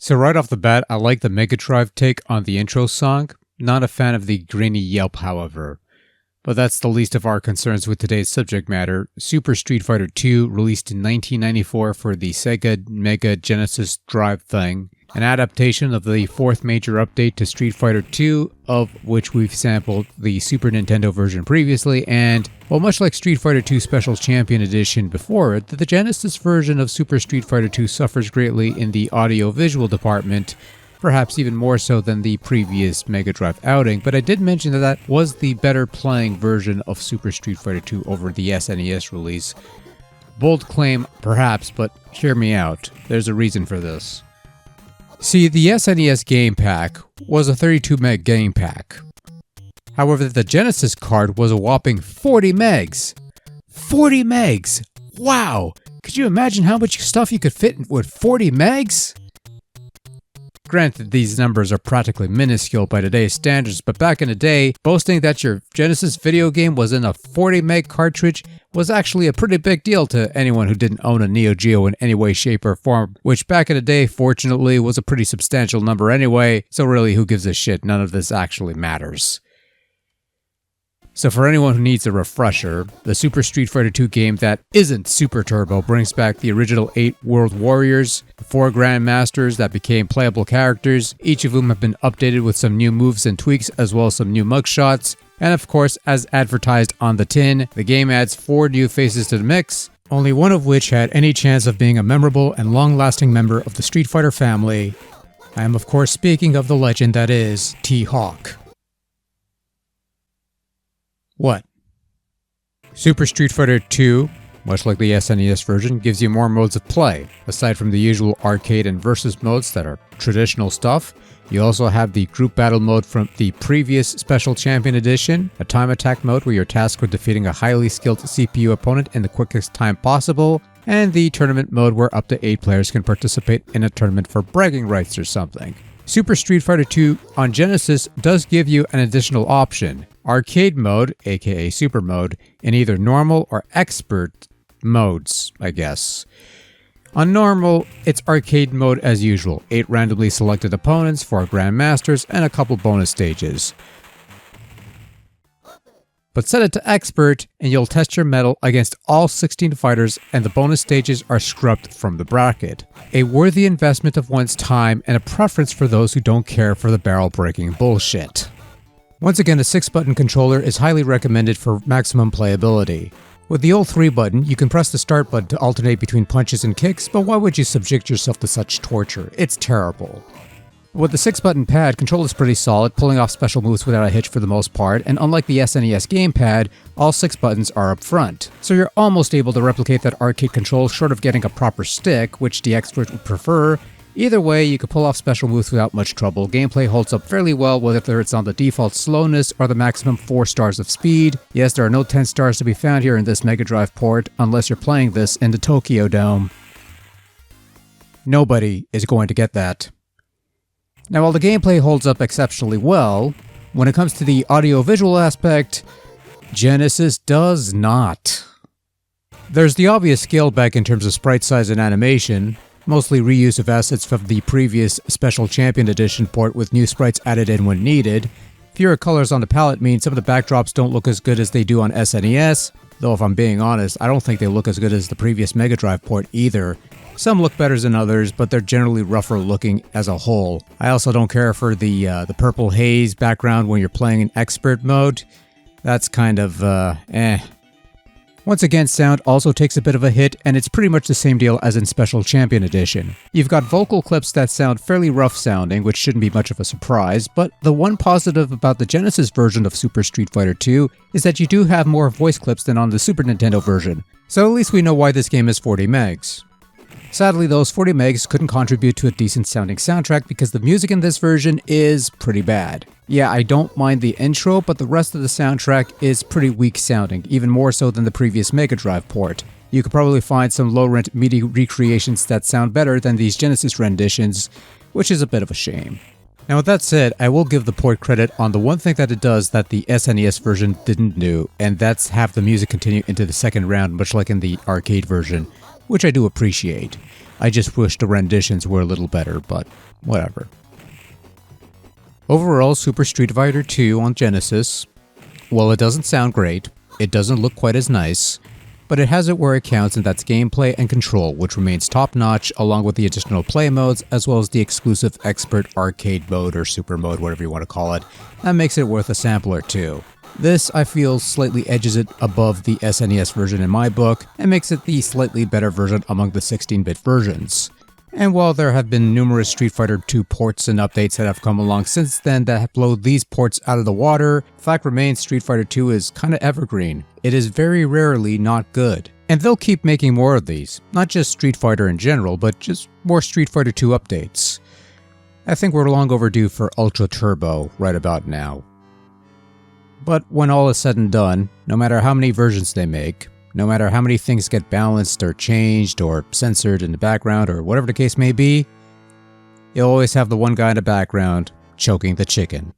So right off the bat, I like the Mega Drive take on the intro song. Not a fan of the grainy yelp, however. But that's the least of our concerns with today's subject matter. Super Street Fighter II, released in 1994 for the Sega Mega Genesis Drive thing, an adaptation of the fourth major update to Street Fighter II, of which we've sampled the Super Nintendo version previously, and, well, much like Street Fighter II Special Champion Edition before it, the Genesis version of Super Street Fighter II suffers greatly in the audio-visual department, perhaps even more so than the previous Mega Drive outing, but I did mention that that was the better playing version of Super Street Fighter II over the SNES release. Bold claim, perhaps, but hear me out. There's a reason for this. See, the SNES game pack was a 32 meg game pack. However, the Genesis card was a whopping 40 megs. 40 megs! Wow! Could you imagine how much stuff you could fit with 40 megs? Granted, these numbers are practically minuscule by today's standards, but back in the day, boasting that your Genesis video game was in a 40 meg cartridge was actually a pretty big deal to anyone who didn't own a Neo Geo in any way, shape, or form, which back in the day, fortunately, was a pretty substantial number anyway, so really, who gives a shit? None of this actually matters. So for anyone who needs a refresher, the Super Street Fighter II game that isn't Super Turbo brings back the original 8 World Warriors, the 4 Grandmasters that became playable characters, each of whom have been updated with some new moves and tweaks as well as some new mugshots, and of course, as advertised on the tin, the game adds 4 new faces to the mix, only one of which had any chance of being a memorable and long-lasting member of the Street Fighter family. I am of course speaking of the legend that is T-Hawk. What? Super Street Fighter II, much like the SNES version, gives you more modes of play. Aside from the usual arcade and versus modes that are traditional stuff, you also have the group battle mode from the previous Special Champion Edition, a time attack mode where you're tasked with defeating a highly skilled CPU opponent in the quickest time possible, and the tournament mode where up to 8 players can participate in a tournament for bragging rights or something. Super Street Fighter II on Genesis does give you an additional option. Arcade mode, aka Super mode, in either normal or expert modes, I guess. On normal, it's arcade mode as usual, 8 randomly selected opponents, 4 Grandmasters, and a couple bonus stages. But set it to expert, and you'll test your mettle against all 16 fighters, and the bonus stages are scrubbed from the bracket. A worthy investment of one's time, and a preference for those who don't care for the barrel-breaking bullshit. Once again, a 6-button controller is highly recommended for maximum playability. With the old 3 button, you can press the start button to alternate between punches and kicks, but why would you subject yourself to such torture? It's terrible. With the 6-button pad, control is pretty solid, pulling off special moves without a hitch for the most part, and unlike the SNES gamepad, all 6 buttons are up front. So you're almost able to replicate that arcade control short of getting a proper stick, which the expert would prefer. Either way, you can pull off special moves without much trouble. Gameplay holds up fairly well, whether it's on the default slowness or the maximum 4 stars of speed. Yes, there are no 10 stars to be found here in this Mega Drive port, unless you're playing this in the Tokyo Dome. Nobody is going to get that. Now, while the gameplay holds up exceptionally well, when it comes to the audio-visual aspect, Genesis does not. There's the obvious scale back in terms of sprite size and animation, mostly reuse of assets from the previous Special Champion Edition port with new sprites added in when needed. Fewer colors on the palette mean some of the backdrops don't look as good as they do on SNES, though if I'm being honest, I don't think they look as good as the previous Mega Drive port either. Some look better than others, but they're generally rougher looking as a whole. I also don't care for the purple haze background when you're playing in expert mode. That's kind of, Once again, sound also takes a bit of a hit, and it's pretty much the same deal as in Special Champion Edition. You've got vocal clips that sound fairly rough sounding, which shouldn't be much of a surprise, but the one positive about the Genesis version of Super Street Fighter II is that you do have more voice clips than on the Super Nintendo version, so at least we know why this game is 40 megs. Sadly, those 40 megs couldn't contribute to a decent sounding soundtrack because the music in this version is pretty bad. Yeah, I don't mind the intro, but the rest of the soundtrack is pretty weak sounding, even more so than the previous Mega Drive port. You could probably find some low-rent MIDI recreations that sound better than these Genesis renditions, which is a bit of a shame. Now with that said, I will give the port credit on the one thing that it does that the SNES version didn't do, and that's have the music continue into the second round, much like in the arcade version, which I do appreciate. I just wish the renditions were a little better, but whatever. Overall, Super Street Fighter 2 on Genesis, well, it doesn't sound great, it doesn't look quite as nice, but it has it where it counts, and that's gameplay and control, which remains top-notch, along with the additional play modes, as well as the exclusive Expert Arcade mode, or Super mode, whatever you want to call it. That makes it worth a sample or two. This, I feel, slightly edges it above the SNES version in my book, and makes it the slightly better version among the 16-bit versions. And while there have been numerous Street Fighter 2 ports and updates that have come along since then that have blown these ports out of the water, fact remains Street Fighter 2 is kinda evergreen. It is very rarely not good. And they'll keep making more of these, not just Street Fighter in general, but just more Street Fighter 2 updates. I think we're long overdue for Ultra Turbo right about now. But when all is said and done, no matter how many versions they make, no matter how many things get balanced or changed or censored in the background or whatever the case may be, you'll always have the one guy in the background choking the chicken.